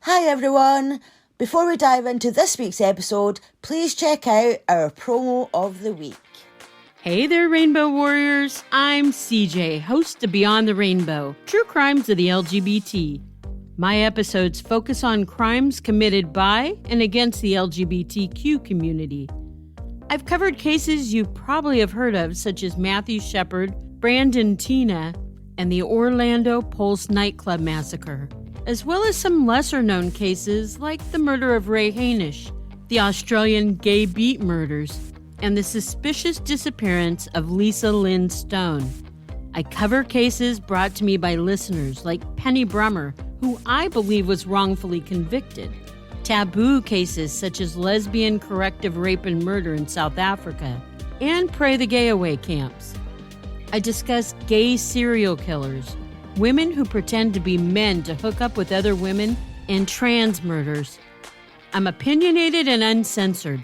Hi everyone! Before we dive into this week's episode, please check out our promo of the week. Hey there, Rainbow Warriors. I'm CJ, host of Beyond the Rainbow, True Crimes of the LGBT. My episodes focus on crimes committed by and against the LGBTQ community. I've covered cases you probably have heard of, such as Matthew Shepard, Brandon Tina, and the Orlando Pulse nightclub massacre, as well as some lesser-known cases like the murder of Ray Hainish, the Australian gay beat murders, and the suspicious disappearance of Lisa Lynn Stone. I cover cases brought to me by listeners like Penny Brummer, who I believe was wrongfully convicted, taboo cases such as lesbian corrective rape and murder in South Africa, and Pray the Gay Away camps. I discuss gay serial killers, women who pretend to be men to hook up with other women, and trans murders. I'm opinionated and uncensored.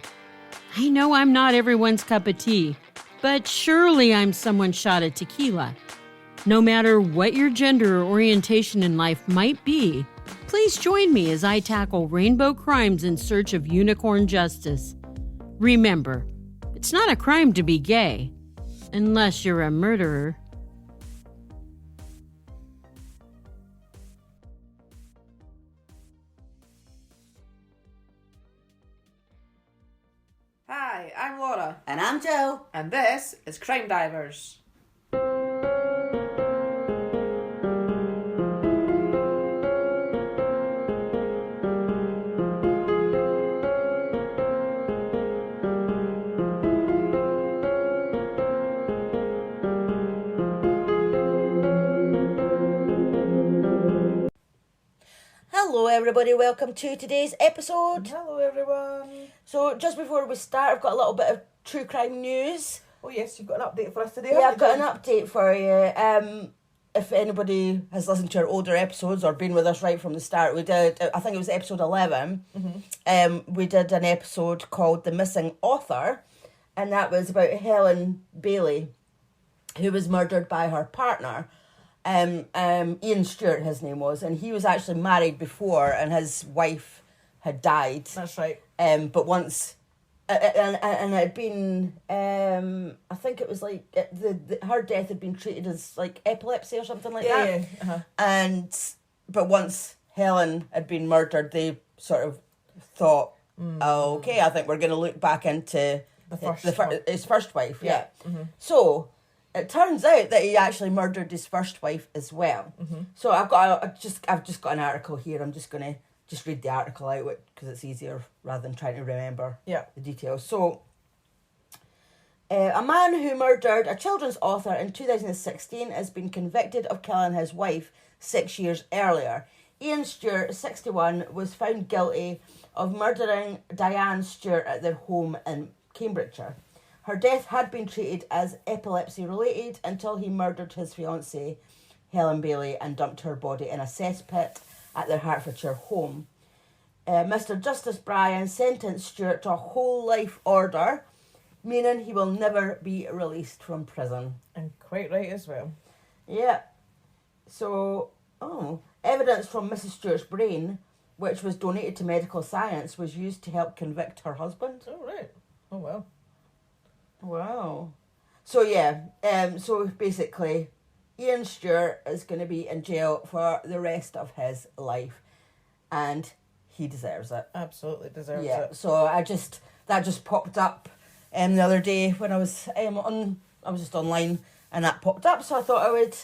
I know I'm not everyone's cup of tea, but surely I'm someone's shot at tequila. No matter what your gender or orientation in life might be, please join me as I tackle rainbow crimes in search of unicorn justice. Remember, it's not a crime to be gay, unless you're a murderer. Hi, I'm Laura, And I'm Jill. and this is CrimeDivers. Hello everybody, welcome to today's episode. Hello, everyone. So just before we start, I've got a little bit of true crime news. Oh yes, you've got an update for us today. Yeah, I've haven't got you? an update for you. If anybody has listened to our older episodes or been with us right from the start, we did, I think it was episode 11, we did an episode called The Missing Author, and that was about Helen Bailey, who was murdered by her partner. Ian Stewart, his name was, and he was actually married before, and his wife had died. That's right. But once, and it had been, I think it was like her death had been treated as like epilepsy or something like that. Yeah. But once Helen had been murdered, they sort of thought, oh, okay, I think we're going to look back into his first wife. Yeah. So it turns out that he actually murdered his first wife as well. So I've just got an article here. I'm just going to read the article out because it's easier rather than trying to remember the details. So, a man who murdered a children's author in 2016 has been convicted of killing his wife 6 years earlier. Ian Stewart, 61, was found guilty of murdering Diane Stewart at their home in Cambridgeshire. Her death had been treated as epilepsy-related until he murdered his fiancée, Helen Bailey, and dumped her body in a cesspit at their Hertfordshire home. Mr. Justice Bryan sentenced Stewart to a whole life order, meaning he will never be released from prison. And quite right as well. Yeah. So, evidence from Mrs. Stewart's brain, which was donated to medical science, was used to help convict her husband. Oh, right. Oh, well. Wow. So, yeah. So, basically, Ian Stewart is going to be in jail for the rest of his life, and he deserves it. Absolutely deserves Yeah. it. So that just popped up the other day when I was just online, and that popped up. So I thought I would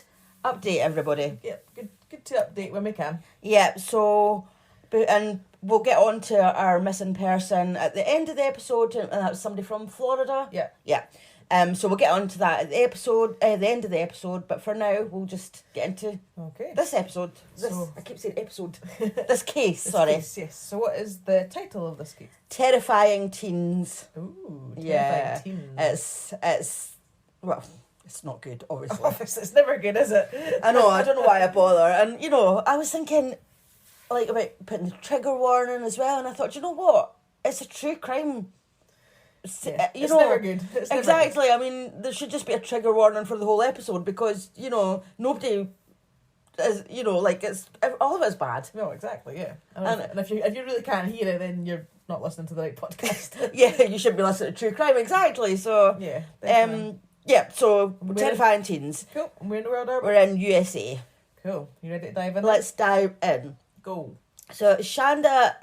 update everybody. Yep, good to update when we can. Yeah. So, and we'll get on to our missing person at the end of the episode, and that's somebody from Florida. Yeah. Yeah. So we'll get on to that at the end of the episode. But for now, we'll just get into this episode. I keep saying episode. This case, sorry. Yes. So what is the title of this case? Terrifying Teens. Ooh, Yeah. Terrifying It's it's not good, obviously. Teens. It's never good, is it? I know. I don't know why I bother. And I was thinking, like, about putting the trigger warning as well. And I thought, you know what? It's a true crime. Yeah. It's never good. It's never Exactly. I mean, there should just be a trigger warning for the whole episode because, nobody you know, like it's all of it's bad. No, exactly, yeah. And if you really can't hear it, then you're not listening to the right podcast. Yeah, you should be listening to true crime, exactly. So yeah, definitely. Yeah, so terrifying teens. Cool. And where in the world are we? We're in USA. Cool. You ready to dive in? Let's dive in. Go. So Shanda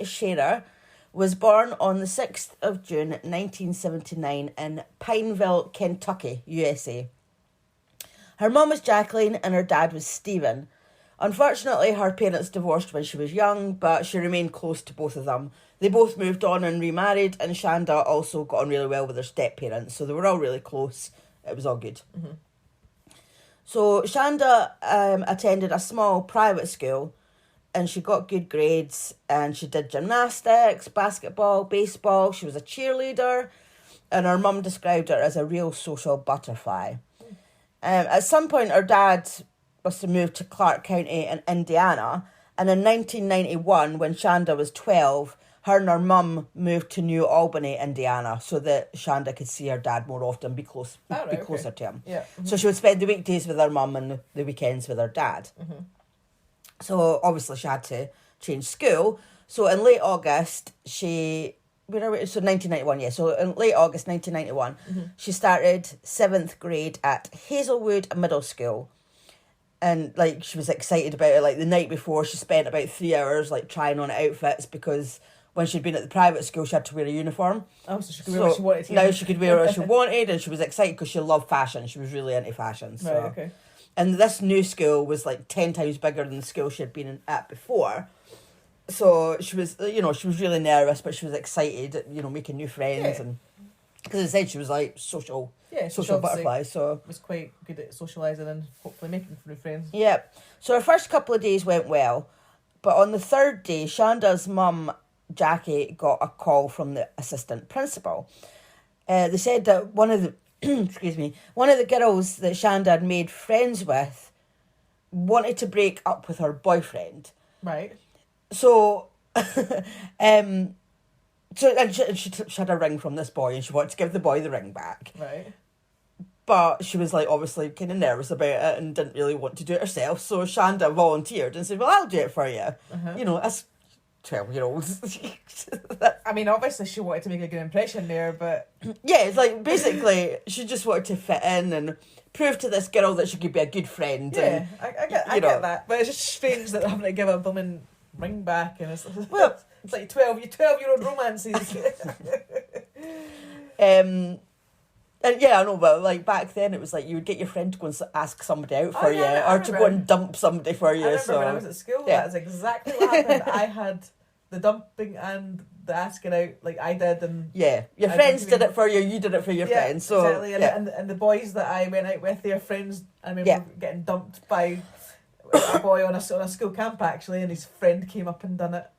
Sharer was born on the 6th of June 1979 in Pineville, Kentucky, USA. Her mum was Jacqueline and her dad was Stephen. Unfortunately, her parents divorced when she was young, but she remained close to both of them. They both moved on and remarried, and Shanda also got on really well with her step-parents, so they were all really close. It was all good. Mm-hmm. So Shanda attended a small private school, and she got good grades, and she did gymnastics, basketball, baseball. She was a cheerleader, and her mum described her as a real social butterfly. At some point, her dad must have moved to Clark County in Indiana, and in 1991, when Shanda was 12, her and her mum moved to New Albany, Indiana, so that Shanda could see her dad more often, be closer to him. Yeah. Mm-hmm. So she would spend the weekdays with her mum and the weekends with her dad. Mm-hmm. So obviously she had to change school. So in late August, So 1991, yeah. So in late August 1991, she started 7th grade at Hazelwood Middle School. And, like, she was excited about it. Like, the night before, she spent about 3 hours, like, trying on outfits because when she'd been at the private school, she had to wear a uniform. Oh, so she could wear what she wanted. Now she could wear what she wanted, and she was excited because she loved fashion. She was really into fashion. So. Right, okay. And this new school was, like, 10 times bigger than the school she had been at before. So she was, she was really nervous, but she was excited, making new friends. And because as I said, she was, like, social butterfly. So was quite good at socialising and hopefully making new friends. Yeah. So her first couple of days went well. But on the third day, Shanda's mum, Jackie, got a call from the assistant principal. They said that one of the girls that Shanda had made friends with wanted to break up with her boyfriend. Right. So, she had a ring from this boy and she wanted to give the boy the ring back. Right. But she was, like, obviously kind of nervous about it and didn't really want to do it herself. So Shanda volunteered and said, well, I'll do it for you. Uh-huh. As 12-year-olds. I mean, obviously she wanted to make a good impression there, but... Yeah, it's like, basically, she just wanted to fit in and prove to this girl that she could be a good friend. Yeah, and, I get that. But it's just strange that they're having to give a blooming ring back. And it's like 12-year-old romances. And yeah, I know, but like back then it was like you would get your friend to go and ask somebody out for you, or to go and dump somebody for you. I remember when I was at school, that's exactly what happened. I had the dumping and the asking out, like I did, and your friends did it for you. You did it for your friends. So exactly, and the boys that I went out with, their friends. I remember getting dumped by a boy on a school camp actually, and his friend came up and done it.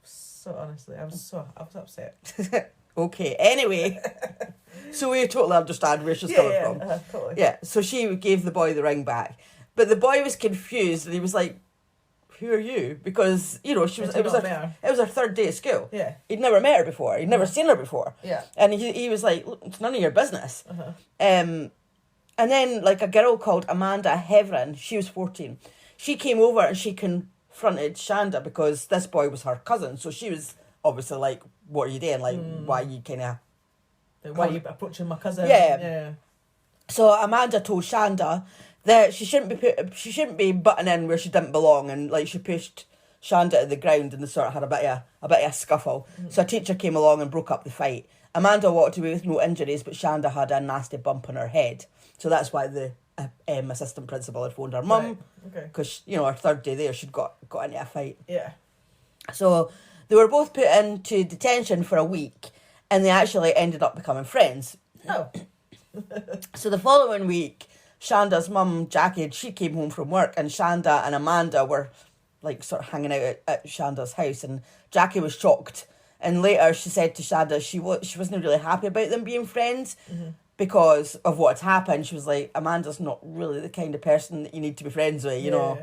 So honestly, I was upset. Okay, anyway, so we totally understand where she's coming from. Totally. Yeah, so she gave the boy the ring back. But the boy was confused and he was like, who are you? Because, it was her third day at school. Yeah. He'd never met her before. He'd never seen her before. Yeah. And he was like, look, it's none of your business. Uh-huh. And then, like, a girl called Amanda Heverin, she was 14. She came over and she confronted Shanda because this boy was her cousin. So she was obviously like, what are you doing? Like, why are you why are you approaching my cousin? Yeah. So Amanda told Shanda that she shouldn't be butting in where she didn't belong, and like she pushed Shanda to the ground and they sort of had a bit of a scuffle. So a teacher came along and broke up the fight. Amanda walked away with no injuries, but Shanda had a nasty bump on her head. So that's why the assistant principal had phoned her mum, because her third day there she'd got into a fight. Yeah. So they were both put into detention for a week, and they actually ended up becoming friends. Oh. So the following week, Shanda's mum, Jackie, she came home from work, and Shanda and Amanda were like sort of hanging out at Shanda's house, and Jackie was shocked. And later she said to Shanda she wasn't really happy about them being friends because of what's happened. She was like, Amanda's not really the kind of person that you need to be friends with, you know.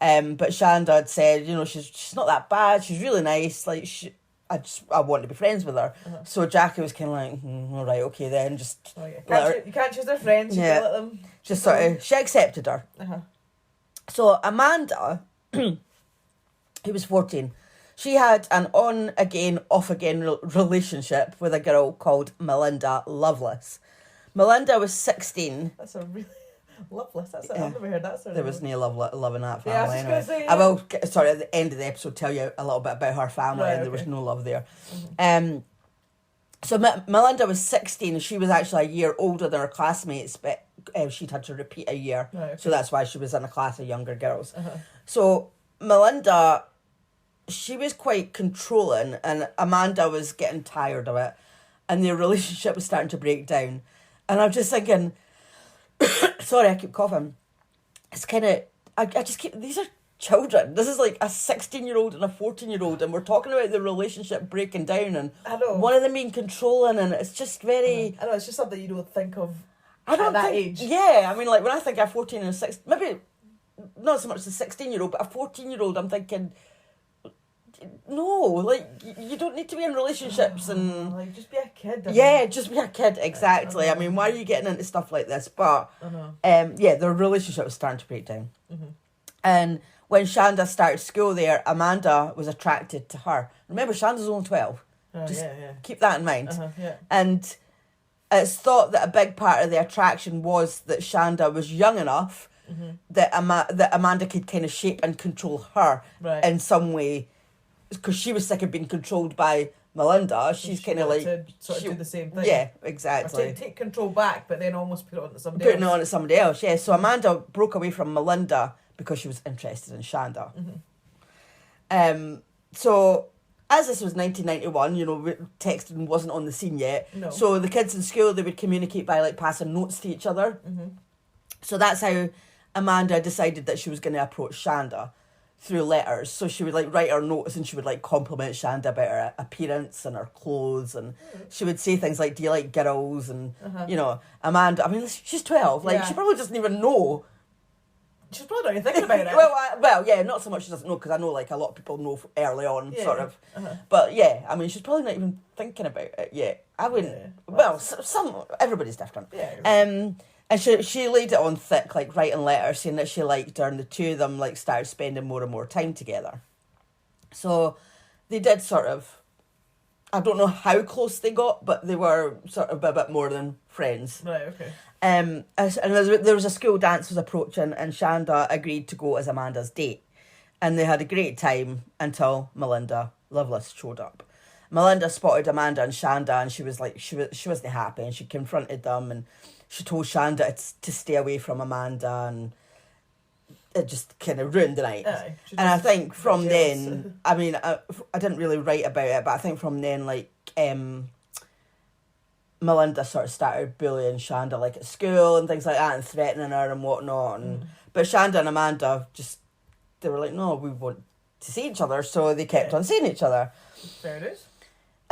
But Shanda had said, she's not that bad. She's really nice. Like I want to be friends with her. So Jackie was kind of like, all right, okay then, just you can't choose their friends. You can't let them. Just sort of, she accepted her. So Amanda, who was 14, she had an on-again, off-again relationship with a girl called Melinda Loveless. Melinda was 16. That's a really... Loveless. I've never heard that sort There of was no love in that family. Yeah, I was just going to say... I will, sorry, at the end of the episode, tell you a little bit about her family, and there was no love there. So Melinda was 16, and she was actually a year older than her classmates, but she'd had to repeat a year. Right, okay. So that's why she was in a class of younger girls. So Melinda, she was quite controlling, and Amanda was getting tired of it, and their relationship was starting to break down. And I'm just thinking, sorry, I keep coughing. It's kind of, I just keep, these are children. This is like a 16-year-old and a 14-year-old, and we're talking about the relationship breaking down, and one of them being controlling, and it's just very... I know, it's just something you don't think of at that age. Yeah, I mean, like, when I think of 14 and 16, maybe not so much the 16-year-old, but a 14-year-old, I'm thinking, no, like, you don't need to be in relationships and... Like, just be a kid. Just be a kid, exactly. I mean, why are you getting into stuff like this? But, their relationship was starting to break down. And when Shanda started school there, Amanda was attracted to her. Remember, Shanda's only 12. Keep that in mind. And it's thought that a big part of the attraction was that Shanda was young enough that Amanda could kind of shape and control her in some way. Because she was sick of being controlled by Melinda. She's kind of like... to sort of do the same thing. Yeah, exactly. Or take control back, but then almost put it on to somebody Putting it on to somebody else, yeah. So Amanda broke away from Melinda because she was interested in Shanda. So, as this was 1991, texting wasn't on the scene yet. No. So the kids in school, they would communicate by, like, passing notes to each other. So that's how Amanda decided that she was going to approach Shanda, through letters. So she would, like, write her notes, and she would, like, compliment Shanda about her appearance and her clothes, and she would say things like, do you like girls? And, Amanda, I mean, she's 12. Like, she probably doesn't even know. She's probably not even thinking about it. well, yeah, not so much she doesn't know, because I know, like, a lot of people know early on, sort of. But, yeah, I mean, she's probably not even thinking about it yet. I wouldn't... Yeah. Well, everybody's different. Yeah. And she laid it on thick, like, writing letters, saying that she liked her, and the two of them, like, started spending more and more time together. So they did sort of... I don't know how close they got, but they were sort of a bit more than friends. Right, okay. And there was a school dance was approaching, and Shanda agreed to go as Amanda's date. And they had a great time until Melinda Loveless showed up. Melinda spotted Amanda and Shanda, and she was like, she wasn't happy, and she confronted them, and she told Shanda to stay away from Amanda, and it just kind of ruined the night. And I think from then, I mean, I didn't really write about it, but I think from then, like, Melinda sort of started bullying Shanda, like, at school and things like that, and threatening her and whatnot. But Shanda and Amanda they were like, no, we want to see each other, so they kept on seeing each other. There it is.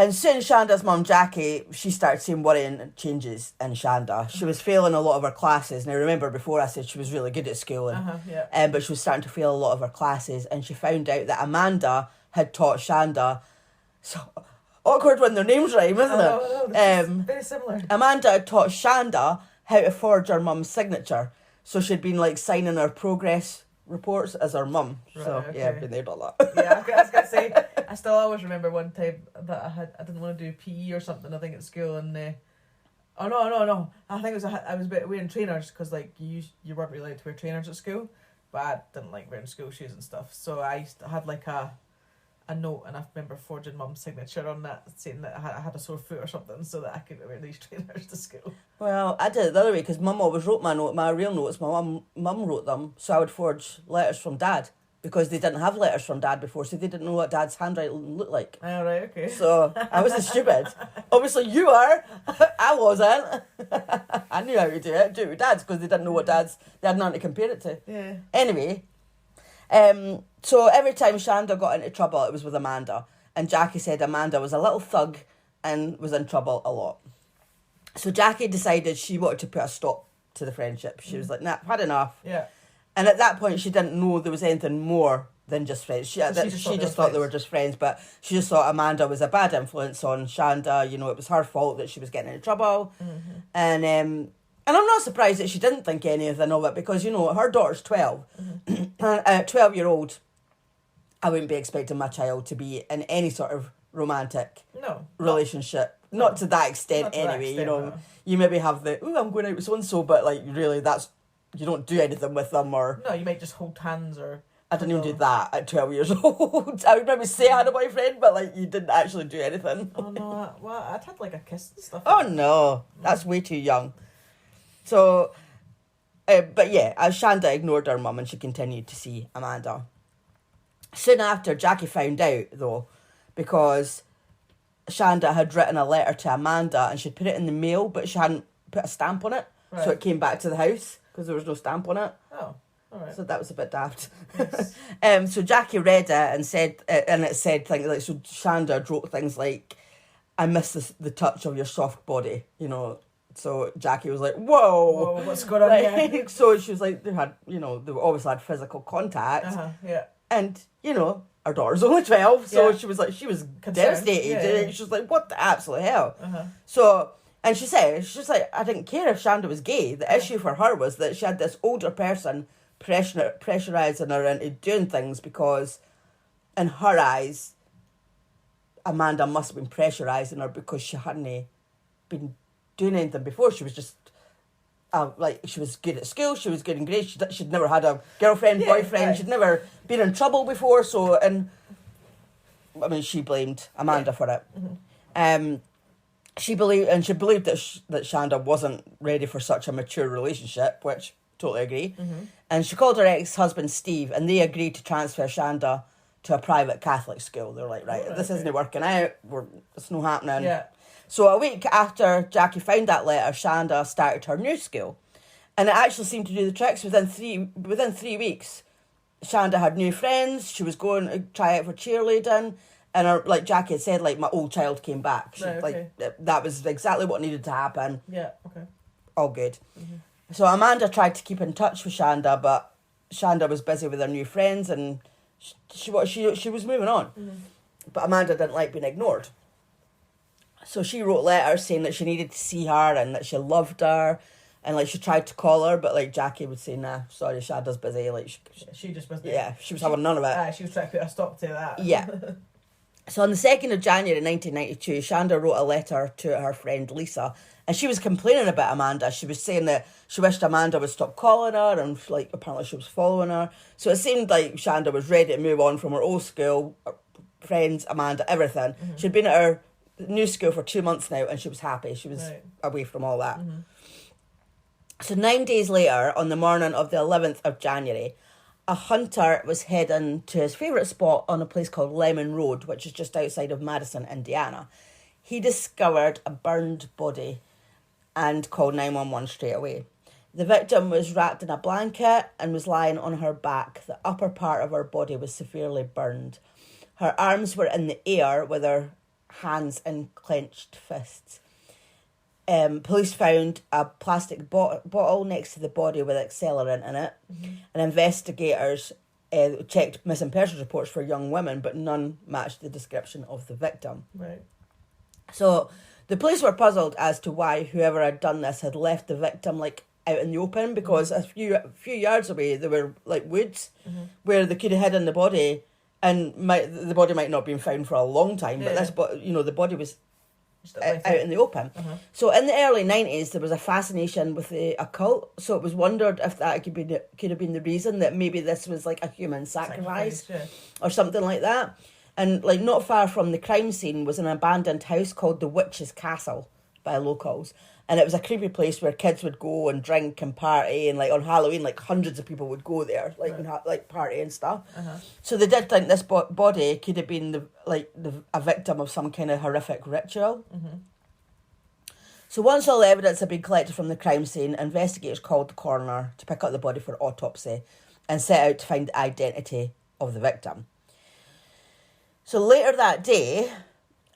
And soon Shanda's mum, Jackie, she started seeing worrying changes in Shanda. She was failing a lot of her classes. Now, remember, before I said she was really good at school, but she was starting to fail a lot of her classes, and she found out that Amanda had taught Shanda... So awkward when their names rhyme, isn't it? Very similar. Amanda had taught Shanda how to forge her mum's signature. So she'd been, like, signing her progress reports as her mum. Right, so, yeah, I've been there, done that. Yeah, I was going to say... I still always remember one time that I didn't want to do PE or something, I think, at school, and no. I think I was wearing trainers, because, like, you weren't really allowed to wear trainers at school, but I didn't like wearing school shoes and stuff, so I had, like, a note, and I remember forging mum's signature on that, saying that I had a sore foot or something, so that I could wear these trainers to school. Well, I did it the other way, because mum always wrote my real notes. My mum wrote them, so I would forge letters from dad, because they didn't have letters from dad before, so they didn't know what dad's handwriting looked like. Oh, right, okay. So I wasn't stupid. Obviously you are. I wasn't. I knew how to do it with dad's, because they didn't know what they had nothing to compare it to. Yeah. Anyway, so every time Shanda got into trouble, it was with Amanda. And Jackie said Amanda was a little thug and was in trouble a lot. So Jackie decided she wanted to put a stop to the friendship. She was like, nah, I've had enough. Yeah. And at that point, she didn't know there was anything more than just friends. She just thought they were just friends, but she just thought Amanda was a bad influence on Shanda. It was her fault that she was getting into trouble. And And I'm not surprised that she didn't think anything of it because, her daughter's 12. And a 12-year-old, I wouldn't be expecting my child to be in any sort of romantic relationship. Not to that extent anyway, No. You maybe have I'm going out with so-and-so, but, really, you don't do anything with them or... No, you might just hold hands or... I didn't even do that at 12 years old. I would maybe say I had a boyfriend, but, you didn't actually do anything. Oh, no. I'd had, a kiss and stuff. Oh, no. That's way too young. So, but yeah, as Shanda ignored her mum and she continued to see Amanda. Soon after, Jackie found out, though, because Shanda had written a letter to Amanda and she'd put it in the mail, but she hadn't put a stamp on it. Right. So it came back to the house because there was no stamp on it. Oh, all right. So that was a bit daft. Yes. So Jackie read it and said, and it said things like, so Shanda wrote things like, I miss the touch of your soft body, So Jackie was like, whoa, what's going on here? So she was like, they obviously had physical contact. Yeah. And, our daughter's only 12, so she was Concerned. devastated. Yeah. She was like, what the absolute hell? Uh-huh. So, and she said, she's like, I didn't care if Shanda was gay. The issue for her was that she had this older person pressurising her into doing things because, in her eyes, Amanda must have been pressurising her because she hadn't been doing anything before. She was just she was good at school, she was good in grades, she'd never had a girlfriend, boyfriend, she'd never been in trouble before, so, and I mean, she blamed Amanda for it. Mm-hmm. She believed that that Shanda wasn't ready for such a mature relationship, which totally agree. Mm-hmm. And she called her ex-husband Steve, and they agreed to transfer Shanda to a private Catholic school. They're like, right, this isn't working out, it's not happening. Yeah. So a week after Jackie found that letter, Shanda started her new school. And it actually seemed to do the tricks. Within 3 weeks, Shanda had new friends. She was going to try out for cheerleading. And like Jackie had said, my old child came back. That was exactly what needed to happen. Yeah, okay. All good. Mm-hmm. So Amanda tried to keep in touch with Shanda, but Shanda was busy with her new friends and she was moving on. Mm-hmm. But Amanda didn't like being ignored. So she wrote letters saying that she needed to see her and that she loved her. And, she tried to call her, but, Jackie would say, nah, sorry, Shanda's busy. She just wasn't... Yeah, she was having none of it. She was trying to put a stop to that. Yeah. So on the 2nd of January 1992, Shanda wrote a letter to her friend Lisa. And she was complaining about Amanda. She was saying that she wished Amanda would stop calling her and, apparently she was following her. So it seemed like Shanda was ready to move on from her old school, her friends, Amanda, everything. Mm-hmm. She'd been at her new school for 2 months now and she was happy. She was away from all that. Mm-hmm. So 9 days later, on the morning of the 11th of January, a hunter was heading to his favourite spot on a place called Lemon Road, which is just outside of Madison, Indiana. He discovered a burned body and called 911 straight away. The victim was wrapped in a blanket and was lying on her back. The upper part of her body was severely burned. Her arms were in the air with her hands in clenched fists. Police found a plastic bottle next to the body with accelerant in it. Mm-hmm. And investigators checked missing persons reports for young women, but none matched the description of the victim. Right. So the police were puzzled as to why whoever had done this had left the victim out in the open, because a few yards away there were woods where they could have hidden the body, and the body might not have been found for a long time, but the body was out in the open. Uh-huh. So in the early 90s there was a fascination with the occult, so it was wondered if that could have been the reason that maybe this was a human sacrifice or something like that. And not far from the crime scene was an abandoned house called the Witch's Castle by locals, and it was a creepy place where kids would go and drink and party, and on Halloween hundreds of people would go there and party and stuff. Uh-huh. So they did think this body could have been a victim of some kind of horrific ritual. Mm-hmm. So once all the evidence had been collected from the crime scene, investigators called the coroner to pick up the body for autopsy and set out to find the identity of the victim. So later that day,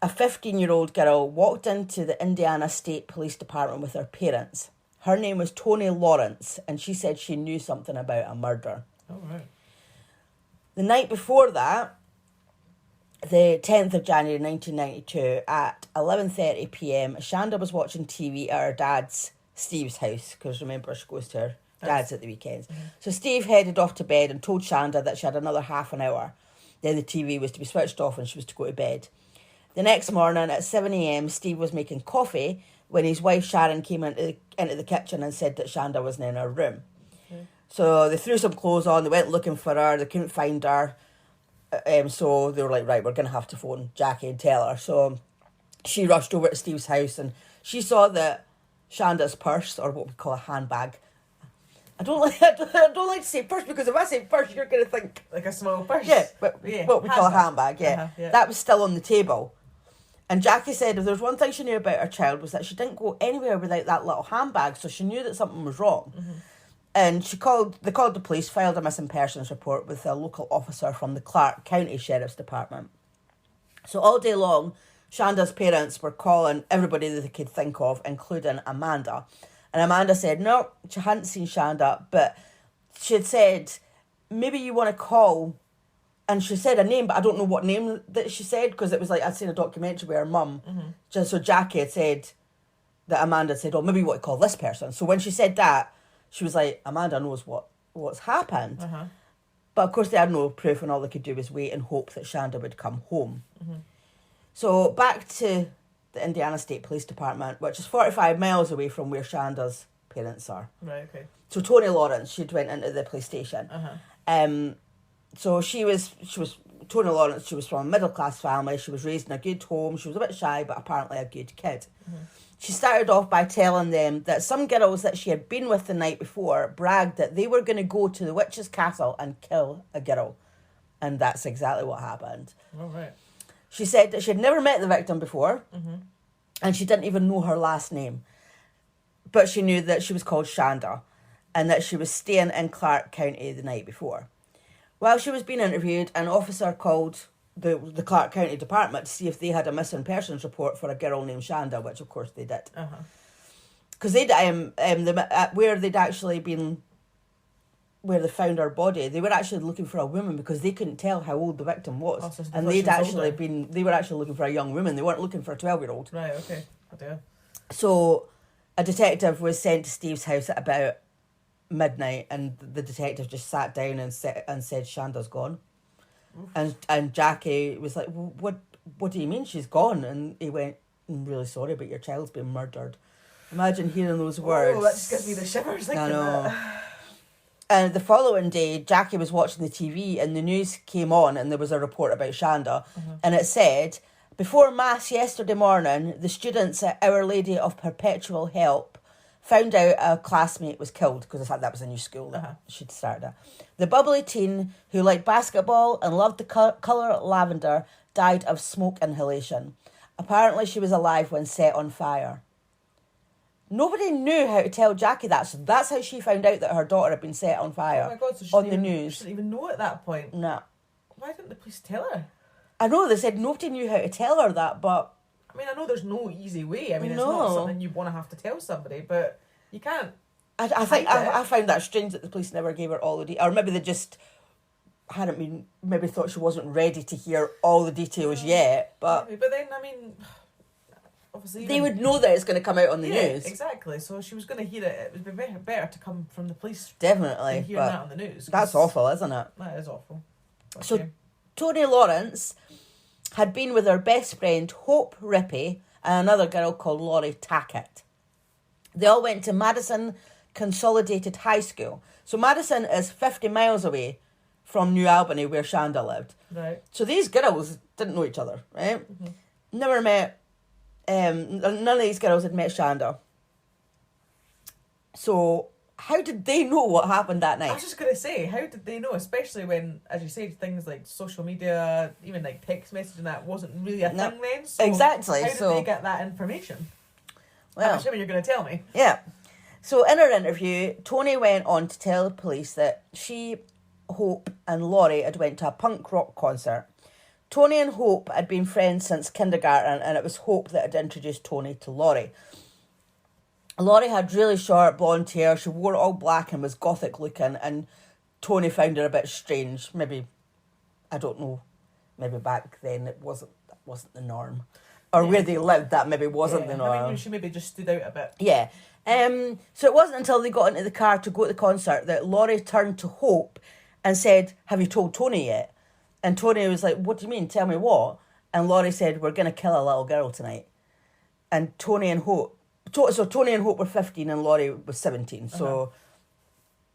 a 15-year-old girl walked into the Indiana State Police Department with her parents. Her name was Toni Lawrence, and she said she knew something about a murder. Oh, right. The night before that, the 10th of January 1992, at 11:30 p.m, Shanda was watching TV at her dad's Steve's house, because remember, she goes to her dad's at the weekends. So Steve headed off to bed and told Shanda that she had another half an hour. Then the TV was to be switched off and she was to go to bed. The next morning at 7 a.m, Steve was making coffee when his wife Sharon came into the kitchen and said that Shanda wasn't in her room. So they threw some clothes on, they went looking for her, they couldn't find her. So they were like, right, we're going to have to phone Jackie and tell her. So she rushed over to Steve's house and she saw that Shanda's purse, or what we call a handbag. I don't like to say purse, because if I say purse, you're going to think... Like a small purse? Yeah, but what we call a handbag, yeah. That was still on the table. And Jackie said if there was one thing she knew about her child was that she didn't go anywhere without that little handbag, so she knew that something was wrong. And they called the police, filed a missing persons report with a local officer from the Clark County Sheriff's Department. So all day long, Shanda's parents were calling everybody that they could think of, including Amanda. And Amanda said no, she hadn't seen Shanda, but she had said, maybe you want to call. And she said a name, but I don't know what name that she said, because it was like I'd seen a documentary with her mum. So Jackie had said that Amanda said, oh, maybe you want to call this person. So when she said that, she was like, Amanda knows what's happened. But of course they had no proof, and all they could do was wait and hope that Shanda would come home. So back to the Indiana State Police Department, which is 45 miles away from where Shanda's parents are. Right, okay. So Tony Lawrence, she'd went into the police station. So she was Tony Lawrence, she was from a middle-class family. She was raised in a good home. She was a bit shy, but apparently a good kid. She started off by telling them that some girls that she had been with the night before bragged that they were going to go to the witch's castle and kill a girl. And that's exactly what happened. All right. She said that she had never met the victim before, and she didn't even know her last name. But she knew that she was called Shanda, and that she was staying in Clark County the night before. While she was being interviewed, an officer called the Clark County Department to see if they had a missing persons report for a girl named Shanda, which of course they did. Because where they'd actually been, where they found her body, they were actually looking for a woman because they couldn't tell how old the victim was. So and they were actually looking for a young woman. They weren't looking for a 12-year-old. Right, okay. Oh dear. So a detective was sent to Steve's house at about midnight, and the detective just sat down and said Shanda's gone. And Jackie was like, well, what do you mean she's gone? And he went, I'm really sorry, but your child's been murdered. Imagine hearing those words. Oh, that just gives me the shivers thinking that. And the following day, Jackie was watching the TV and the news came on and there was a report about Shanda. And it said, before Mass yesterday morning, the students at Our Lady of Perpetual Help found out a classmate was killed, because that was a new school that she'd started at. The bubbly teen who liked basketball and loved the colour lavender died of smoke inhalation. Apparently she was alive when set on fire. Nobody knew how to tell Jackie that, so that's how she found out that her daughter had been set on fire. Oh my God, so on the news. She didn't even know at that point. No. Why didn't the police tell her? I know, they said nobody knew how to tell her that, but... I mean, I know there's no easy way. I mean, it's not something you want to have to tell somebody, but you can't. I think I found that strange that the police never gave her all the details. Or maybe they just maybe thought she wasn't ready to hear all the details yet, but... Maybe, but then, I mean... Obviously, they would know that it's going to come out on the news. Exactly. So she was going to hear it. It would be better to come from the police. Definitely. Than hearing that on the news. That's awful, isn't it? That is awful. So Tony Lawrence had been with her best friend Hope Rippey and another girl called Laurie Tackett. They all went to Madison Consolidated High School. So Madison is 50 miles away from New Albany, where Shanda lived. Right. So these girls didn't know each other, right? Never met... none of these girls had met Shanda. So how did they know what happened that night? I was just going to say, how did they know? Especially when, as you said, things like social media, even like text messaging, that wasn't really a thing then. So exactly. How did they get that information? Well, I'm assuming you're going to tell me. Yeah. So in her interview, Tony went on to tell the police that she, Hope and Laurie had went to a punk rock concert. Tony and Hope had been friends since kindergarten, and it was Hope that had introduced Tony to Laurie. Laurie had really short blonde hair. She wore it all black and was gothic looking, and Tony found her a bit strange. Maybe, I don't know, maybe back then that wasn't the norm. or where they lived, that maybe wasn't the norm. I mean, she maybe just stood out a bit. Yeah. So it wasn't until they got into the car to go to the concert that Laurie turned to Hope and said, "Have you told Tony yet?" And Tony was like, "What do you mean? Tell me what?" And Laurie said, "We're going to kill a little girl tonight." And Tony and Hope were 15 and Laurie was 17. So,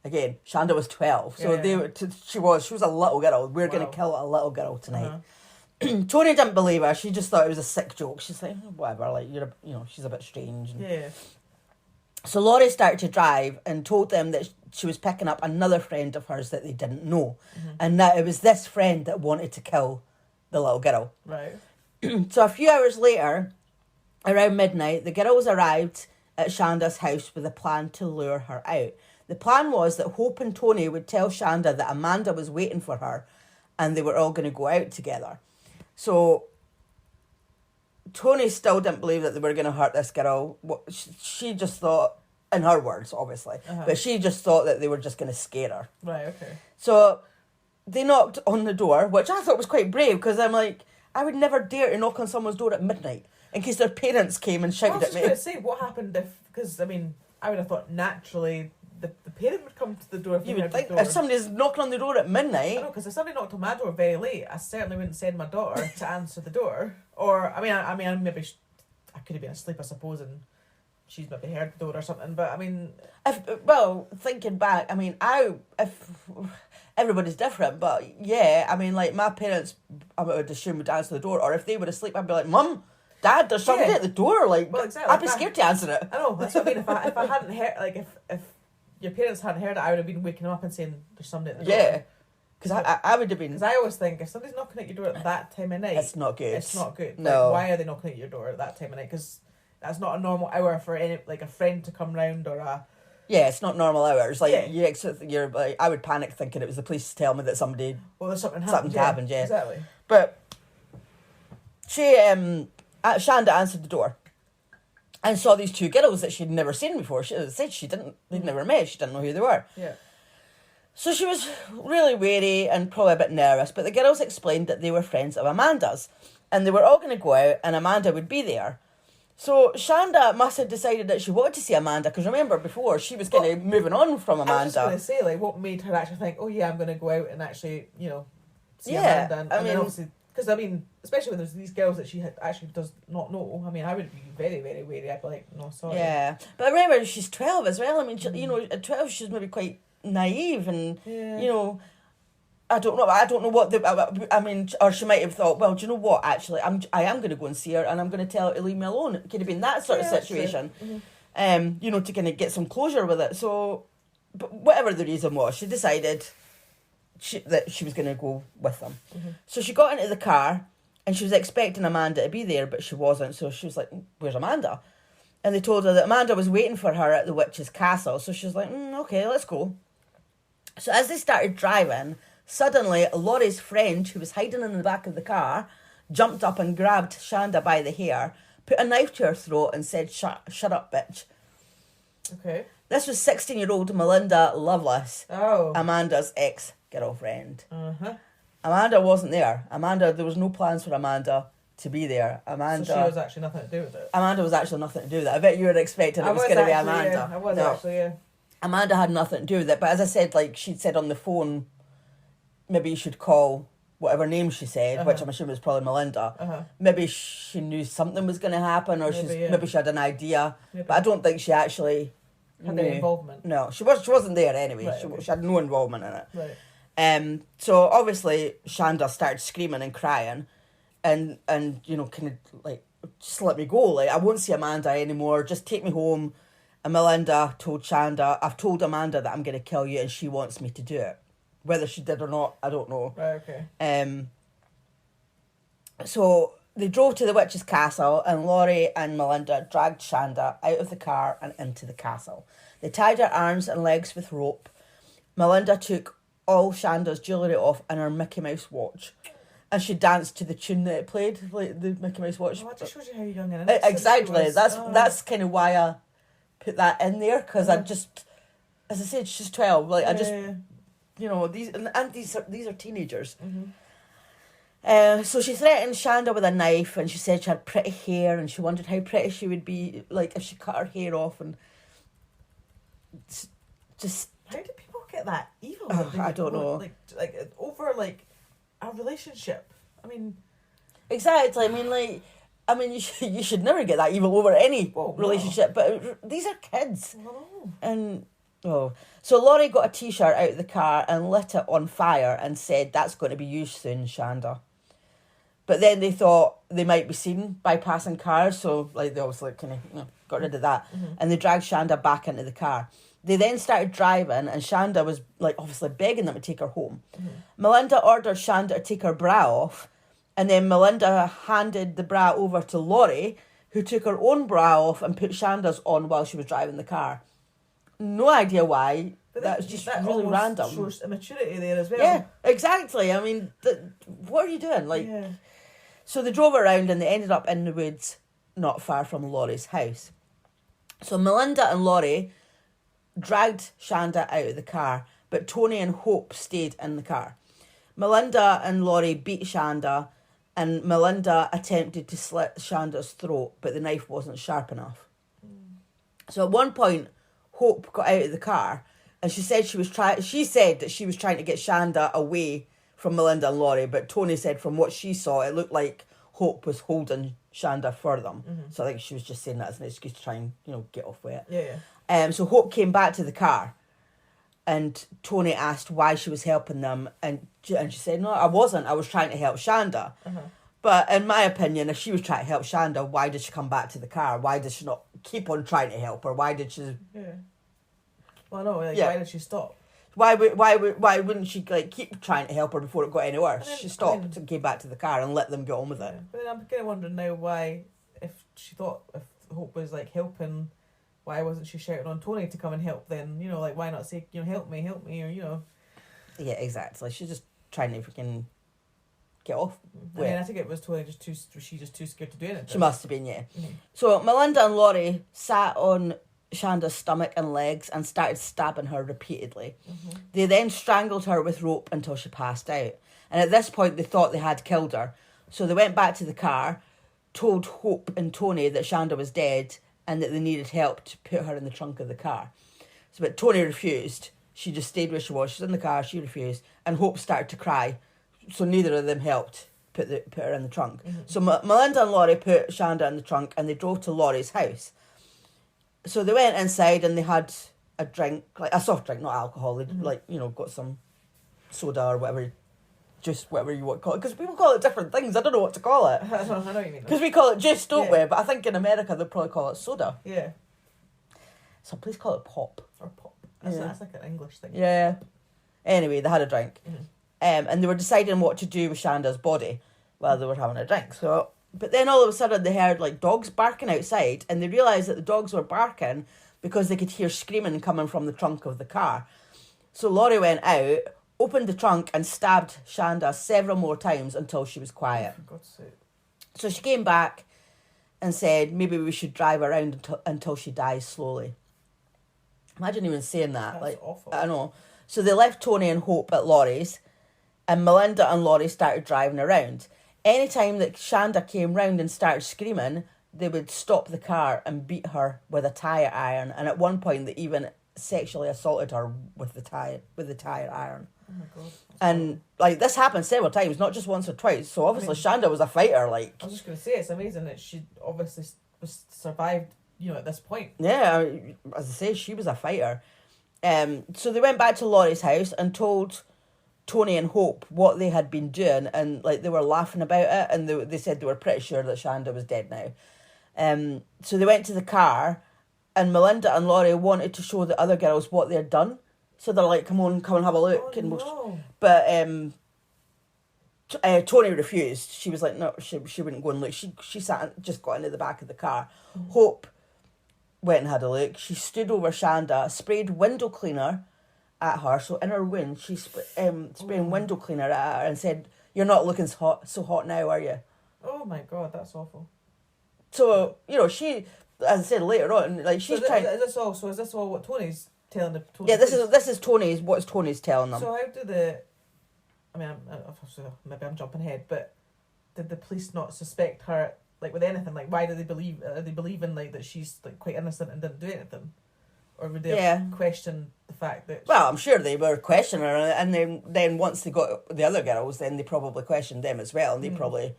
again, Shanda was 12. So she was a little girl. We're going to kill a little girl tonight. Tony didn't believe her. She just thought it was a sick joke. She's like, whatever, like, she's a bit strange. Yeah. So Laurie started to drive and told them that she was picking up another friend of hers that they didn't know. And that it was this friend that wanted to kill the little girl. Right. So a few hours later, around midnight, the girls arrived at Shanda's house with a plan to lure her out. The plan was that Hope and Tony would tell Shanda that Amanda was waiting for her and they were all going to go out together. So Tony still didn't believe that they were going to hurt this girl. She just thought, in her words, obviously, but she just thought that they were just going to scare her. Right, okay. So they knocked on the door, which I thought was quite brave, because I'm like, I would never dare to knock on someone's door at midnight in case their parents came and shouted at me. I was just going to say, what happened if, because, I mean, I would have thought naturally the parent would come to the door if you they would heard think the door. if somebody's knocking on the door at midnight. I know, because if somebody knocked on my door very late, I certainly wouldn't send my daughter to answer the door. Or, I maybe I could have been asleep, I suppose, and she's maybe heard the door or something. But I mean, thinking back, I mean, if everybody's different, but yeah, I mean, like my parents, I would assume would answer the door, or if they were asleep, I'd be like, "Mum, Dad, there's somebody at the door." Like, well, exactly. I'd be scared to answer it. I know, that's what I mean. If I hadn't heard, like, if your parents hadn't heard it, I would have been waking them up and saying, "There's somebody at the door." Yeah. Because I would have been... Because I always think, if somebody's knocking at your door at that time of night... It's not good. It's not good. No. Like, why are they knocking at your door at that time of night? Because that's not a normal hour for any, like, a friend to come round or a... Yeah, it's not normal hours. Like, you're like, I would panic thinking it was the police to tell me that somebody... Well, there's something happened. Yeah. Exactly. But she, Shanda answered the door and saw these two girls that she'd never seen before. She said they'd never met. She didn't know who they were. Yeah. So she was really wary and probably a bit nervous, but the girls explained that they were friends of Amanda's and they were all going to go out and Amanda would be there. So Shanda must have decided that she wanted to see Amanda, because remember before she was kind of moving on from Amanda. I was just going to say, like, what made her actually think, oh yeah, I'm going to go out and actually, see Amanda. And then obviously, because I mean, especially when there's these girls that she actually does not know. I mean, I would be very, very wary. I'd be like, no, sorry. Yeah, but remember she's 12 as well. I mean, at 12 she's maybe quite naive and I don't know what I mean, or she might have thought, well, do you know what, actually I am going to go and see her and I'm going to tell her to leave me alone. It could have been that sort of situation. To kind of get some closure with it. So, but whatever the reason was, she decided that she was going to go with them. So she got into the car and she was expecting Amanda to be there, but she wasn't. So she was like, where's Amanda? And they told her that Amanda was waiting for her at the witch's castle. So she was like, okay, let's go. So as they started driving, suddenly Laurie's friend, who was hiding in the back of the car, jumped up and grabbed Shanda by the hair, put a knife to her throat and said, shut up, bitch. Okay. This was 16-year-old Melinda Lovelace, Oh. Amanda's ex-girlfriend. Amanda wasn't there. There was no plans for Amanda to be there. So she was actually nothing to do with it. Amanda was actually nothing to do with it. I bet you were expecting it was going to be Amanda. Yeah, I was actually, yeah. Amanda had nothing to do with it, but as I said, like she'd said on the phone, maybe you should call whatever name she said, which I'm assuming was probably Melinda. Maybe she knew something was going to happen, or maybe she had an idea, but I don't think she actually had any involvement. No, she wasn't there anyway. Right, she had no involvement in it. Right. So obviously Shanda started screaming and crying, and kind of like, just let me go. Like, I won't see Amanda anymore. Just take me home. And Melinda told Shanda, I've told Amanda that I'm going to kill you and she wants me to do it. Whether she did or not, I don't know. Right, okay. So they drove to the witch's castle and Laurie and Melinda dragged Shanda out of the car and into the castle. They tied her arms and legs with rope. Melinda took all Shanda's jewellery off and her Mickey Mouse watch. And she danced to the tune that it played, like the Mickey Mouse watch. Oh, that just shows you how young and innocent exactly. she was. That's kind of why I put that in there, because I just, as I said, she's 12. Like, I just, these are teenagers. So she threatened Shanda with a knife, and she said she had pretty hair, and she wondered how pretty she would be, like, if she cut her hair off, and just... How do people get that evil? I don't know. Like over, like, a relationship. I mean... Exactly. I mean, you should never get that evil over any relationship, but these are kids. Oh. And, So Laurie got a T-shirt out of the car and lit it on fire and said, "That's going to be you soon, Shanda." But then they thought they might be seen by passing cars, so they obviously kind of got rid of that. Mm-hmm. And they dragged Shanda back into the car. They then started driving, and Shanda was obviously begging them to take her home. Mm-hmm. Melinda ordered Shanda to take her bra off, and then Melinda handed the bra over to Laurie, who took her own bra off and put Shanda's on while she was driving the car. No idea why. But that was just really random. Shows immaturity there as well. Yeah, exactly. I mean, what are you doing? Yeah. So they drove around and they ended up in the woods not far from Laurie's house. So Melinda and Laurie dragged Shanda out of the car, but Tony and Hope stayed in the car. Melinda and Laurie beat Shanda, and Melinda attempted to slit Shanda's throat, but the knife wasn't sharp enough. So at one point, Hope got out of the car, and she said that she was trying to get Shanda away from Melinda and Laurie, but Tony said from what she saw, it looked like Hope was holding Shanda for them. Mm-hmm. So I think she was just saying that as an excuse to try and, get off with it. Yeah. So Hope came back to the car, and Tony asked why she was helping them, and she said, "No, I wasn't. I was trying to help Shanda." Uh-huh. But in my opinion, if she was trying to help Shanda, why did she come back to the car? Why did she not keep on trying to help her? Why did she... Yeah. Well, no, why did she stop? Why wouldn't she keep trying to help her before it got any worse? She stopped and came back to the car and let them get on with it. But then I'm kind of wondering now why, if she thought if Hope was helping, why wasn't she shouting on Tony to come and help then? Why not say, help me, or Yeah, exactly. She's just trying to freaking get off. I think it was Tony just too scared to do it. She must have been, yeah. Mm-hmm. So Melinda and Laurie sat on Shanda's stomach and legs and started stabbing her repeatedly. Mm-hmm. They then strangled her with rope until she passed out. And at this point, they thought they had killed her. So they went back to the car, told Hope and Tony that Shanda was dead and that they needed help to put her in the trunk of the car. But Tony refused. She just stayed where she was. She was in the car, she refused. And Hope started to cry. So neither of them helped put her in the trunk. Mm-hmm. So Melinda and Laurie put Shanda in the trunk and they drove to Laurie's house. So they went inside and they had a drink, a soft drink, not alcohol. They got some soda or whatever, juice, whatever you want to call it. Because people call it different things. I don't know what to call it. I know what you mean. Because we call it juice, don't we? But I think in America they'll probably call it soda. Yeah. Some place call it pop. Or pop. That's like an English thing. Yeah. Anyway, they had a drink. Mm-hmm. And they were deciding what to do with Shanda's body while they were having a drink. But then all of a sudden they heard dogs barking outside, and they realised that the dogs were barking because they could hear screaming coming from the trunk of the car. So Laurie went out, opened the trunk and stabbed Shanda several more times until she was quiet. For God's sake. So she came back and said maybe we should drive around until she dies slowly. Imagine even saying that. That's awful. I know. So they left Tony and Hope at Laurie's, and Melinda and Laurie started driving around. Anytime that Shanda came round and started screaming, they would stop the car and beat her with a tire iron. And at one point, they even sexually assaulted her with the tire iron. Oh my God. And this happened several times, not just once or twice. So obviously, Shanda was a fighter. I was just going to say, it's amazing that she obviously was survived. At this point. Yeah, as I say, she was a fighter. So they went back to Laurie's house and told Tony and Hope what they had been doing, and they were laughing about it, and they said they were pretty sure that Shanda was dead now. So they went to the car, and Melinda and Laurie wanted to show the other girls what they'd done. So they're like, come and have a look. Oh, no. But Tony refused. She was like, no, she wouldn't go and look. She sat, just got into the back of the car. Mm-hmm. Hope went and had a look. She stood over Shanda, sprayed window cleaner at her. So in her wound, she spraying window cleaner at her and said, "You're not looking so hot now, are you?" Oh my God, that's awful. So she, as I said later on, she's trying. Is this all what Tony's telling the? Yeah, this is Tony's. What's Tony's telling them? So how do the? I mean, maybe I'm jumping ahead, but did the police not suspect her, like, with anything? Like, why do they believe, are they believing, like, that she's, like, quite innocent and didn't do anything? Or would they have questioned the fact that... Well, I'm sure they were questioning her, and then once they got the other girls, then they probably questioned them as well, and they probably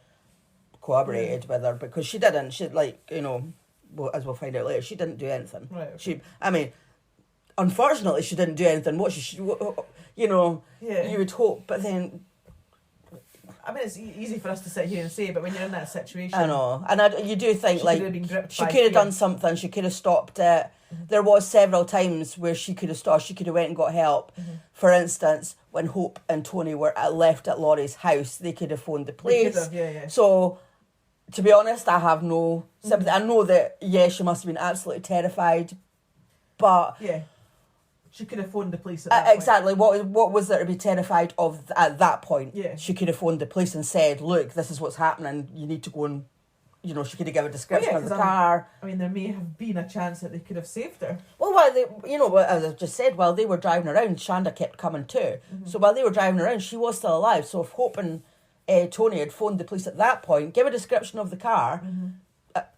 corroborated with her, because she didn't, well, as we'll find out later, she didn't do anything. Right. Okay. Unfortunately, she didn't do anything. You would hope, but then... I mean, it's easy for us to sit here and say, but when you're in that situation... I know. And you do think, she could have done something. She could have stopped it. Mm-hmm. There was several times where she could have stopped. She could have went and got help. Mm-hmm. For instance, when Hope and Tony were left at Laurie's house, they could have phoned the police. They could have, yeah. So, to be honest, I have no sympathy. I know that, she must have been absolutely terrified, but... Yeah. She could have phoned the police at that point. Exactly. What was there to be terrified of at that point? Yeah. She could have phoned the police and said, look, this is what's happening. You need to go and, she could have given a description of the car. I mean, there may have been a chance that they could have saved her. Well, as I just said, while they were driving around, Shanda kept coming too. Mm-hmm. So while they were driving around, she was still alive. So if Hope and Tony had phoned the police at that point, give a description of the car,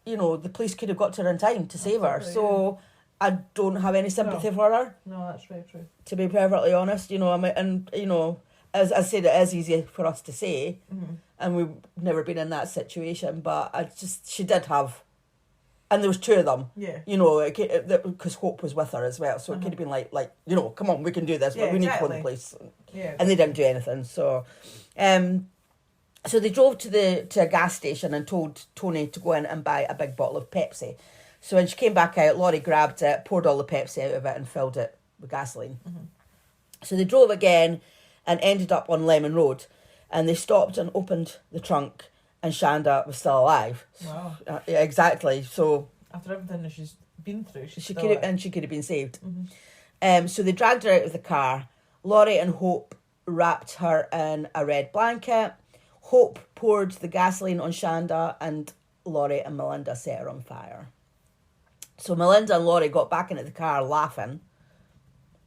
the police could have got to her in time to save her. So... Yeah. I don't have any sympathy for her. No, that's very true. To be perfectly honest, as I said, it is easy for us to say, and we've never been in that situation, but she did have, and there was two of them. Yeah. Because Hope was with her as well, so it could have been like, come on, we can do this, but we need to phone the police. Yeah. And they didn't do anything, so... So they drove to a gas station and told Tony to go in and buy a big bottle of Pepsi. So when she came back out, Laurie grabbed it, poured all the Pepsi out of it and filled it with gasoline. Mm-hmm. So they drove again and ended up on Lemon Road. And they stopped and opened the trunk and Shanda was still alive. Wow. Yeah, exactly. So... After everything that she's been through, she could have been saved. Mm-hmm. So they dragged her out of the car. Laurie and Hope wrapped her in a red blanket. Hope poured the gasoline on Shanda and Laurie and Melinda set her on fire. So Melinda and Laurie got back into the car laughing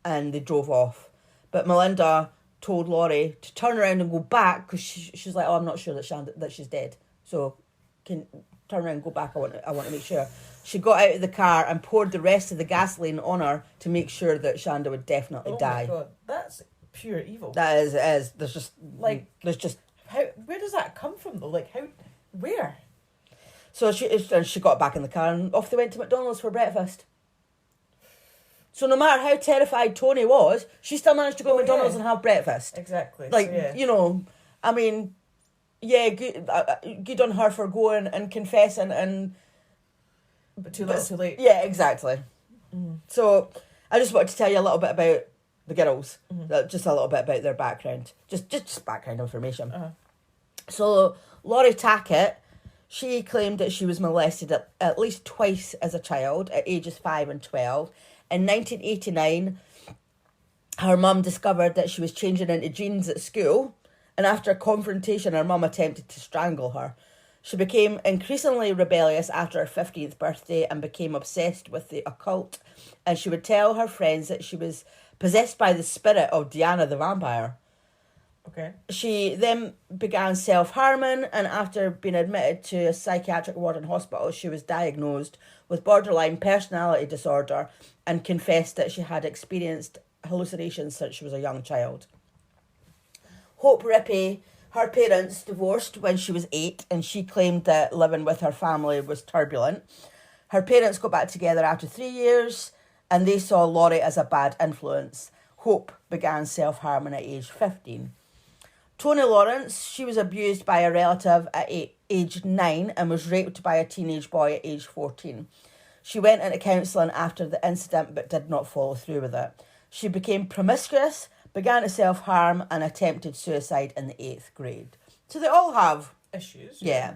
and they drove off. But Melinda told Laurie to turn around and go back because she's like, I'm not sure that she's dead. So can turn around and go back. I want to make sure. She got out of the car and poured the rest of the gasoline on her to make sure that Shanda would definitely die. Oh my God, that's pure evil. That is. There's just... Where does that come from though? Where? So she got back in the car and off they went to McDonald's for breakfast. So no matter how terrified Tony was, she still managed to go to McDonald's and have breakfast. Exactly. I mean, good on her for going and confessing and... But too little too late. Yeah, exactly. Mm. So I just wanted to tell you a little bit about the girls. Mm-hmm. Just a little bit about their background. Just background information. Uh-huh. So Laurie Tackett, she claimed that she was molested at least twice as a child at ages 5 and 12. In 1989, her mum discovered that she was changing into jeans at school, and after a confrontation, her mum attempted to strangle her. She became increasingly rebellious after her 15th birthday and became obsessed with the occult, and she would tell her friends that she was possessed by the spirit of Diana the vampire. Okay. She then began self-harming, and after being admitted to a psychiatric ward in hospital, she was diagnosed with borderline personality disorder and confessed that she had experienced hallucinations since she was a young child. Hope Rippey, her parents divorced when she was 8, and she claimed that living with her family was turbulent. Her parents got back together after 3 years, and they saw Laurie as a bad influence. Hope began self-harming at age 15. Tony Lawrence, she was abused by a relative at age 9 and was raped by a teenage boy at age 14. She went into counselling after the incident but did not follow through with it. She became promiscuous, began to self-harm and attempted suicide in the 8th grade. So they all have... issues. Yeah.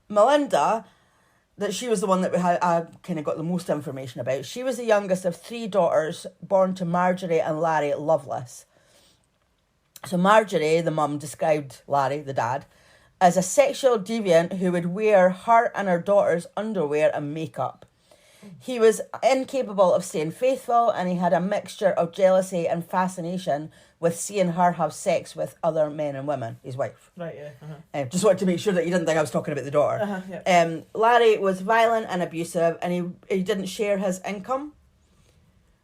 Melinda, that she was the one that I kind of got the most information about. She was the youngest of 3 daughters born to Marjorie and Larry Loveless. So Marjorie, the mum, described Larry, the dad, as a sexual deviant who would wear her and her daughter's underwear and makeup. He was incapable of staying faithful, and he had a mixture of jealousy and fascination with seeing her have sex with other men and women, his wife. Right, yeah. Just wanted to make sure that you didn't think I was talking about the daughter. Yeah. Larry was violent and abusive, and he didn't share his income.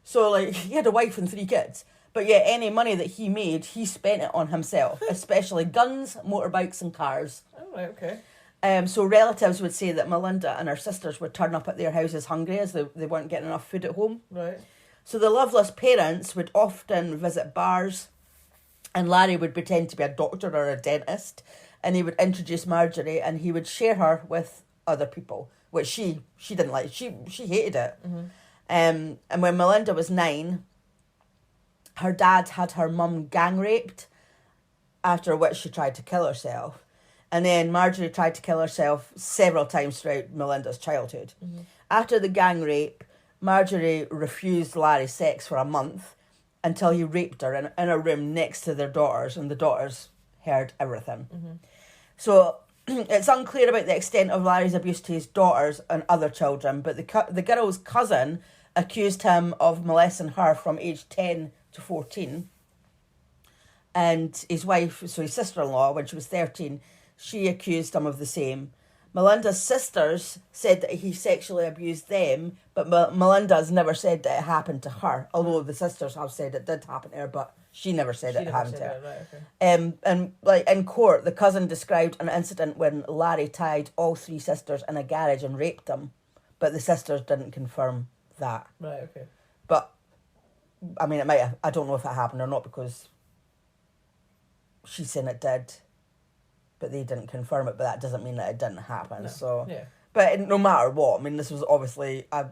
So, like, he had a wife and 3 kids. But yet, any money that he made, he spent it on himself, especially guns, motorbikes, and cars. Oh, right, okay. So relatives would say that Melinda and her sisters would turn up at their houses hungry as they weren't getting enough food at home. Right. So the loveless parents would often visit bars, and Larry would pretend to be a doctor or a dentist, and he would introduce Marjorie, and he would share her with other people, which she didn't like. She hated it. Mm-hmm. And when Melinda was 9, her dad had her mum gang raped, after which she tried to kill herself. And then Marjorie tried to kill herself several times throughout Melinda's childhood. Mm-hmm. After the gang rape, Marjorie refused Larry sex for a month until he raped her in a room next to their daughters, and the daughters heard everything. Mm-hmm. So it's unclear about the extent of Larry's abuse to his daughters and other children, but the girl's cousin accused him of molesting her from age 10 to 14. And his wife, so his sister-in-law, when she was 13, she accused him of the same. Melinda's sisters said that he sexually abused them, but Melinda's never said that it happened to her, although the sisters have said it did happen to her, but she never said it happened to her. Right, okay. And like in court, the cousin described an incident when Larry tied all 3 sisters in a garage and raped them, but the sisters didn't confirm that. Right, okay. But, I mean, I don't know if it happened or not, because she's saying it did, but they didn't confirm it, but that doesn't mean that it didn't happen. No. So, yeah. But no matter what, I mean, this was obviously an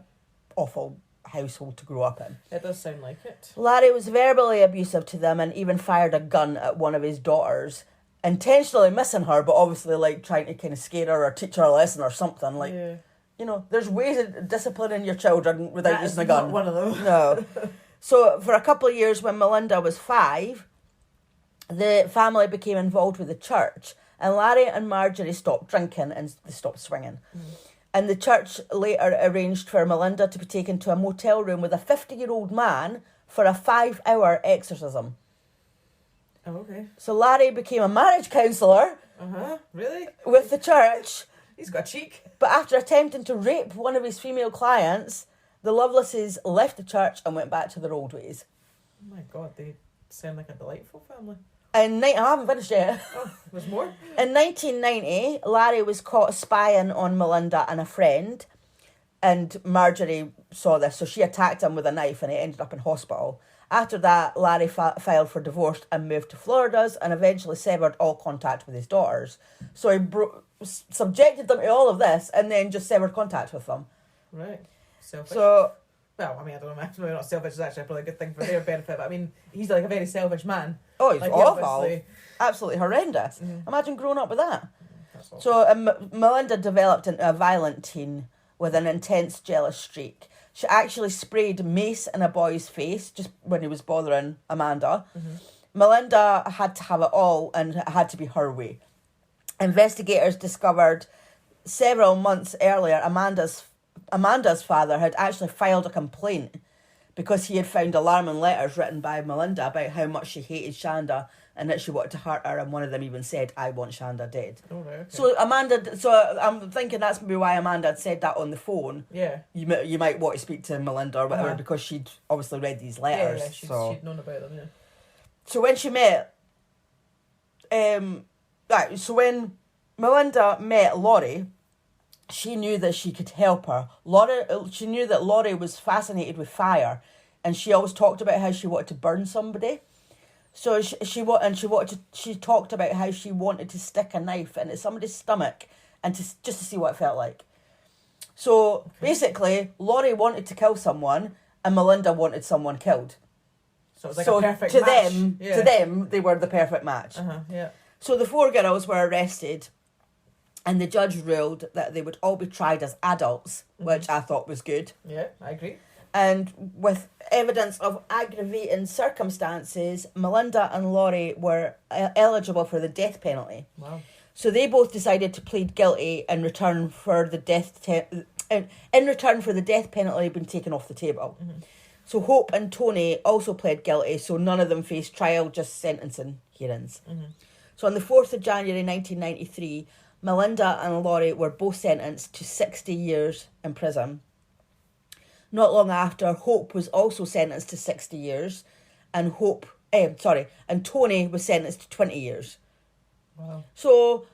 awful household to grow up in. It does sound like it. Larry was verbally abusive to them and even fired a gun at one of his daughters, intentionally missing her, but obviously like trying to kind of scare her or teach her a lesson or something. Like, you know, there's ways of disciplining your children without using a gun. Not one of them. No. So for a couple of years when Melinda was 5, the family became involved with the church, and Larry and Marjorie stopped drinking and they stopped swinging. Mm. And the church later arranged for Melinda to be taken to a motel room with a 50-year-old man for a 5-hour exorcism. Oh, okay. So Larry became a marriage counsellor. Really? With the church. He's got cheek. But after attempting to rape one of his female clients, the Lovelaces left the church and went back to their old ways. Oh my God, they sound like a delightful family. I haven't finished yet. Oh, there's more? In 1990, Larry was caught spying on Melinda and a friend, and Marjorie saw this, so she attacked him with a knife and he ended up in hospital. After that, Larry filed for divorce and moved to Florida's and eventually severed all contact with his daughters. So he subjected them to all of this and then just severed contact with them. Right. Selfish. So, well, I mean, I don't know, maybe not selfish is actually probably a good thing for their benefit, but I mean, he's like a very selfish man. oh, he's Like, awful. Absolutely horrendous. Imagine growing up with that. That's awful. So Melinda developed into a violent teen with an intense jealous streak. She actually sprayed mace in a boy's face just when he was bothering Amanda. Mm-hmm. Melinda had to have it all and it had to be her way. Investigators discovered several months earlier Amanda's father had actually filed a complaint because he had found alarming letters written by Melinda about how much she hated Shanda and that she wanted to hurt her, and one of them even said, "I want Shanda dead." Oh, right, okay. So I'm thinking that's maybe why Amanda had said that on the phone. Yeah. You might want to speak to Melinda or whatever because she'd obviously read these letters. Yeah, she'd known about them, yeah. So when she met, so when Melinda met Laurie, she knew that she could help her. She knew that Laurie was fascinated with fire, and she always talked about how she wanted to burn somebody. So she talked about how she wanted to stick a knife into somebody's stomach and just to see what it felt like. So basically, Laurie wanted to kill someone, and Melinda wanted someone killed. So it was like a perfect to match. To them, they were the perfect match. Yeah. So the 4 girls were arrested, and the judge ruled that they would all be tried as adults, which I thought was good. Yeah, I agree. And with evidence of aggravating circumstances, Melinda and Laurie were eligible for the death penalty. Wow. So they both decided to plead guilty in return for the death penalty being taken off the table. Mm-hmm. So Hope and Tony also pled guilty, so none of them faced trial, just sentencing hearings. So on the 4th of January 1993, Melinda and Laurie were both sentenced to 60 years in prison. Not long after, Hope was also sentenced to 60 years, and Tony was sentenced to 20 years. Wow. So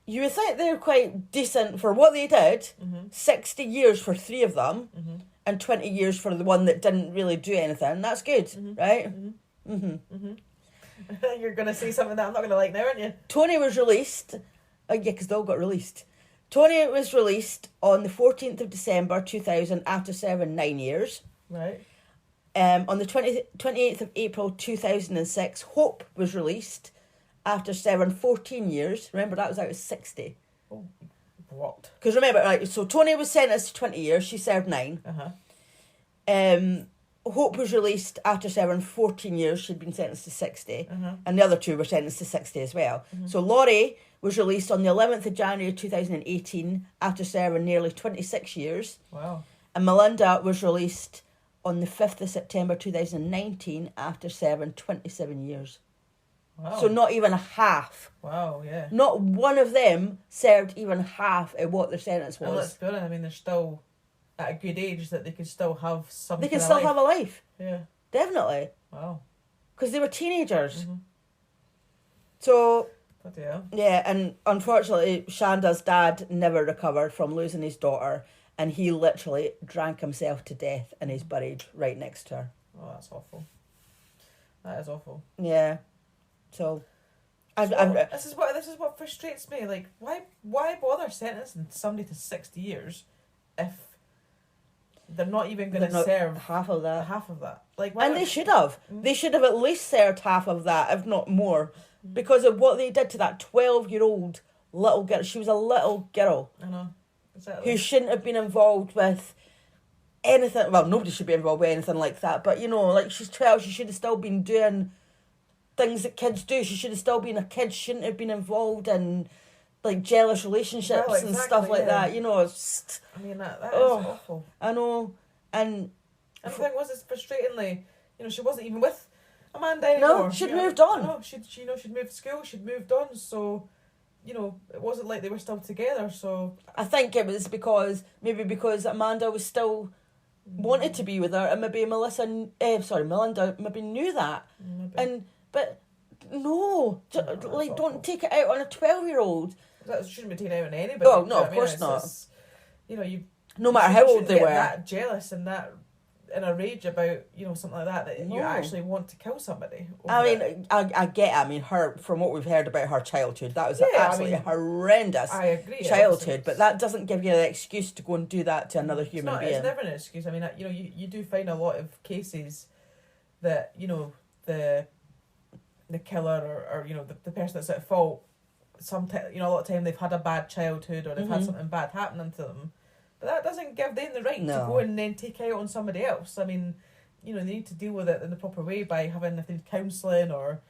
you would think they're quite decent for what they did. 60 years for 3 of them, and 20 years for the one that didn't really do anything. That's good, right? You're going to say something that I'm not going to like now, aren't you? Tony was released. Yeah, because they all got released. Tony was released on the 14th of December 2000 after serving 9 years. Right. On the 28th of April 2006, Hope was released after serving 14 years. Remember, that was out of 60. Oh, what? Because remember, right, so Tony was sentenced to 20 years. She served 9. Hope was released after serving 14 years. She'd been sentenced to 60. And the other 2 were sentenced to 60 as well. So Laurie was released on the 11th of January 2018 after serving nearly 26 years. Wow. And Melinda was released on the 5th of September 2019 after serving 27 years. Wow. So not even half. Wow, yeah. Not one of them served even half of what their sentence was. And let's be honest, I mean, they're still at a good age that they could still have some. They can still have a life. Yeah. Definitely. Wow. Because they were teenagers. So, Bloody hell. yeah, and unfortunately, Shanda's dad never recovered from losing his daughter, and he literally drank himself to death and is buried right next to her. Oh, that's awful. That is awful. Yeah. So, this is what frustrates me. Like, why bother sentencing somebody to 60 years if they're not even going to serve half of that? Like, and they should have. They should have at least served half of that, if not more, because of what they did to that 12-year-old little girl. She was a little girl. I know. Exactly. Who shouldn't have been involved with anything. Well, nobody should be involved with anything like that. But, you know, like, she's 12. She should have still been doing things that kids do. She should have still been a kid. She shouldn't have been involved in, like, jealous relationships and stuff like that. You know, it's... I mean, that is awful. I know. And the thing was, it's frustratingly, you know, she wasn't even with Amanda anymore. No, she'd moved on. No, she'd moved to school. She'd moved on. So, you know, it wasn't like they were still together. So I think it was because Amanda was still wanted to be with her, and maybe Melinda maybe knew that. Maybe. But no, don't take it out on a 12-year-old. That shouldn't be taken out on anybody. Oh no, of course not. You know, no matter how old they were, that jealous and that in a rage about, you know, something like that you actually want to kill somebody. I mean, I get it. I mean, from what we've heard about her childhood, that was absolutely horrendous. I agree. Childhood, but that doesn't give you the excuse to go and do that to another human being. It's never an excuse. I mean, you know, you do find a lot of cases that, you know, the killer or you know, the person that's at fault, you know, a lot of time they've had a bad childhood or they've had something bad happening to them. But that doesn't give them the right to go and then take out on somebody else. I mean, you know, they need to deal with it in the proper way by having counselling or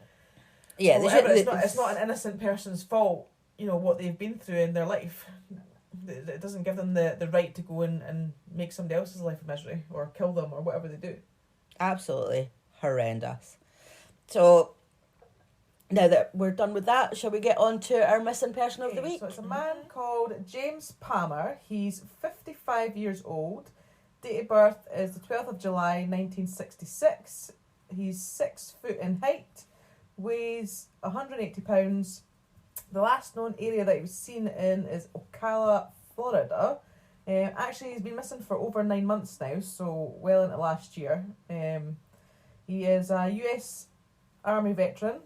whatever. It's not an innocent person's fault, you know, what they've been through in their life. It doesn't give them the right to go and make somebody else's life a misery or kill them or whatever they do. Absolutely horrendous. So, now that we're done with that, shall we get on to our missing person of the week? So it's a man called James Palmer. He's 55 years old. Date of birth is the 12th of July 1966. He's 6 foot in height, weighs 180 pounds. The last known area that he was seen in is Ocala, Florida. Actually, he's been missing for over 9 months now, so well into last year. He is a US Army veteran.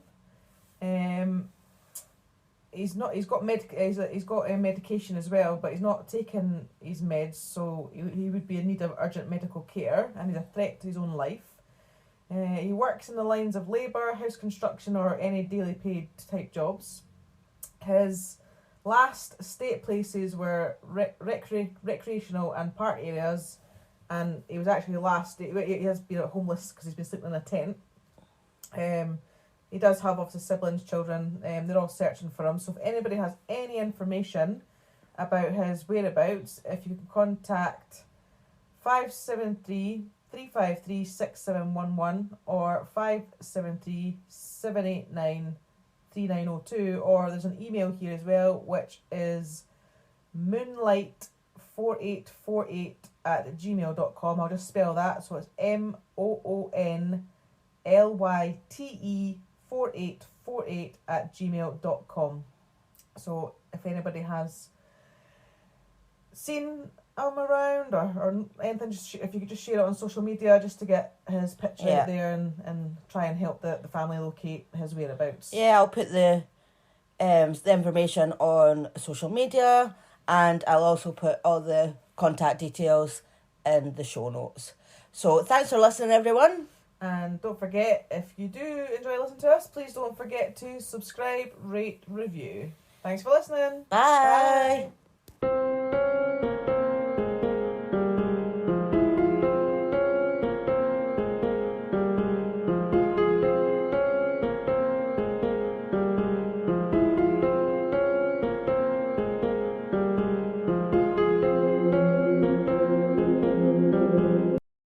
He's got medication as well, but he's not taken his meds, so he would be in need of urgent medical care, and he's a threat to his own life. He works in the lines of labour, house construction, or any daily paid type jobs. His last state places were recreational and park areas, and he was actually he has been homeless because he's been sleeping in a tent. He does have obviously siblings, children. They're all searching for him. So if anybody has any information about his whereabouts, if you can contact 573 353-6711 or 573-789-3902, or there's an email here as well, which is moonlight4848@gmail.com. I'll just spell that, so it's moonlight4848@gmail.com. So if anybody has seen him around or anything, just if you could just share it on social media just to get his picture out there and try and help the family locate his whereabouts. Yeah, I'll put the information on social media, and I'll also put all the contact details in the show notes. So thanks for listening, everyone. And don't forget, if you do enjoy listening to us, please don't forget to subscribe, rate, review. Thanks for listening. Bye.